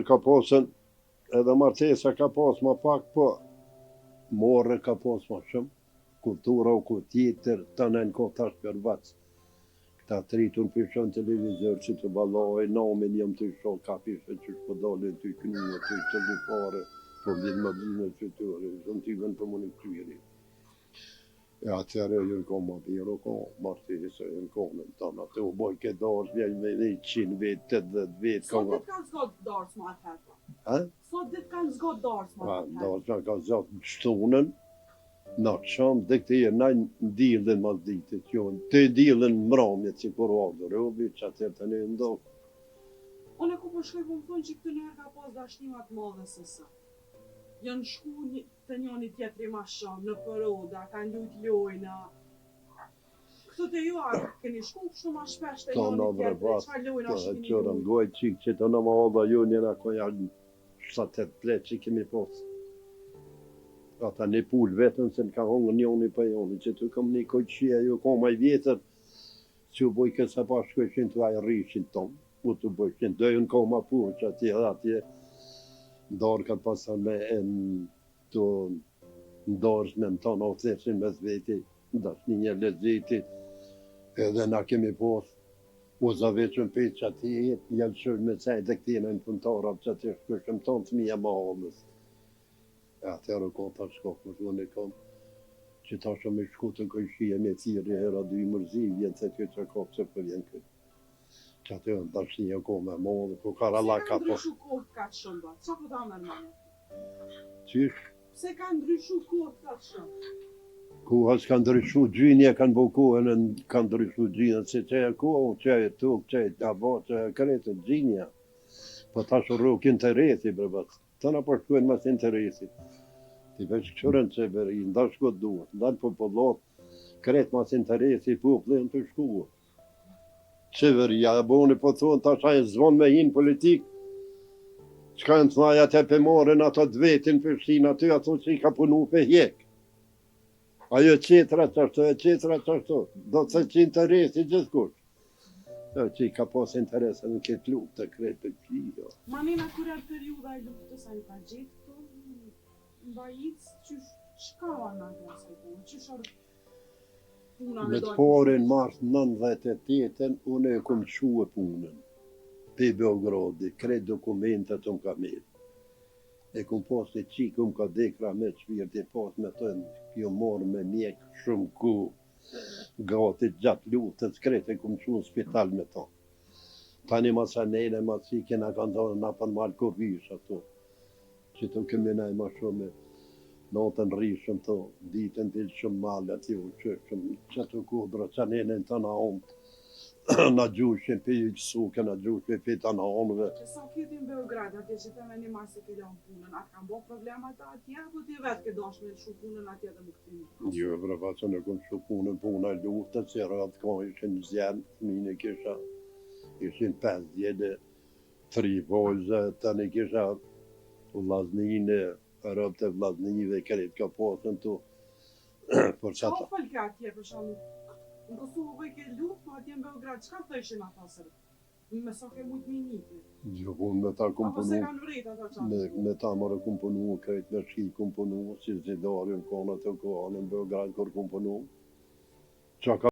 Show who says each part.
Speaker 1: Ka pasën edhe martesa ka pas ma pak, po morre ka pas ma shumë. Kultura o ku tjetër, të në ko tash për vac. Këta tritun pishon televizor që të baloj, namin jam të shoh ka pishon që shpo dalin të kënuë, të lipare, po vjen më bine që të zonë t'i vën për moni kryeri. E atëre jën ko ma biro, ko martesa jën ko në tonë, atë u boj ke dash, vjen me 100 vetë, 80 vetë.
Speaker 2: Sot dit kanë zgot darës ma atëherë?
Speaker 1: Ha?
Speaker 2: Sot dit kanë zgot darës ma atëherë?
Speaker 1: Darës ka zot shtunën, në akşam dhe këtë e na ndilën mas ditët jonë, të ndilën mramjet që kur ardhër, o bi që atër të në ndohë.
Speaker 2: Unë ku po shkoj po më thonë që këtë njerë ka pas dashnimat madhe se sa. Janë shku të njoni tjetëri ma shumë, në përoda, kanë lujt lojna. Këtu të ju, a keni shku kështu ma shpesh të njoni tjetëri, qëka lojna shkini lujt?
Speaker 1: Qërën gojë qikë që të në ma odha ju njëra ko janë 7-8 pletë që kemi posë. Ata një pull vetën se në ka hongë njoni për joni, që të kom një koqia ju ko maj vjetër, që u boj kësa pa shkëshin të ajë rrishin tonë, u të bojshin, dojën ko ma purë që atje dhe atje, ndarë ka pasan me të ndarës me në tonë, o theshin me zveti, dash një lezeti, edhe na kemi posë, u zaveqën për që atje, jelë shumë me caj dhe këtina në punëtarab që atje shkëshëm tonë të mija ma allës. Atëherë ko ta shkok, më të në kom, që ta shumë i shku të këshia me thirë, hera dy mërzi, vjen të ty që kopë se për vjen këtë. Që atë në dashnia ko me modë, ku karala ka po.
Speaker 2: Se ka ndryshu kohët ka të shumë, ba? Qa po ta mërmane?
Speaker 1: Qysh?
Speaker 2: Se ka ndryshu kohët ka të shumë?
Speaker 1: Kuha s'ka ndryshu gjynja, kanë bo kohën, kanë ndryshu gjynja, se që e kohë, që e tukë, që e dabo, që e kretë gjynja. Po ta shurru interesi, brebat. Të në përshkuen mas interesi. Ti veç qërën që beri, ndash këtë duhet, ndash për pëllot, kretë mas interesi, popëllën të shkuë. Qeveria, boni po thonë, ta shaj zvon me hinë politik, qka në të naja të pëmorin ato të vetin përshin aty, ato që i ka punu për hjek. Ajo qetra qashtu, do të që interesi gjithë kush. Që i ka pas interesën në këtë luft të kretë të kjo.
Speaker 2: Manina, kur e periuda e luftës, a ju ka gjithë të mbajitës, qka va në atë asaj punë? Qysh arë puna me
Speaker 1: Me të parin mars 98-ën, unë e kom quë punën. Pe Beogradi, kretë dokumentet unë ka mirë. E kom pas një qikë, unë ka dekra me shpirt, e pas me të kjo morë me mjekë shumë ku. Gati gjatë luftës, kretë e kom quë në spital me ta. Tani masanele, masi kena kanë dhënë na për malë kovish ato. Që të këminaj ma shumë, natën rishëm të, ditën të shumë malë ati u qëshëm, që të kodra, që nene në të na onë, na gjushin për i suke, na gjushin për të na onëve.
Speaker 2: Që sa këtë në Beograd, atje që të me një masë ke lanë punën, atë kanë bo problemat atje, apo ti vetë ke dash me shu punën atje dhe më këtimi?
Speaker 1: Jo, brava që në kom shu punën, puna e luftës, që rratë ka ishin zjerë, mine kisha, ishin 5 djede, 3 vojzë, të në kisha vlaznine, rëbë të vlaznive, kretë ka posën të, për që
Speaker 2: Qa fëllë ka atje, për shumë, në Kosovë bëj ke luft, ma atje në Beograd, qka thëshin ata sërë? Me sa ke mujtë miniti?
Speaker 1: Jo, unë me ta kom
Speaker 2: Apo
Speaker 1: punu,
Speaker 2: se kanë vrejt ata qatë?
Speaker 1: me ta mërë kom punu, kretë me shki kom punu, si zidarin, kona të kohane në Beograd, kër kom punu. Qa ka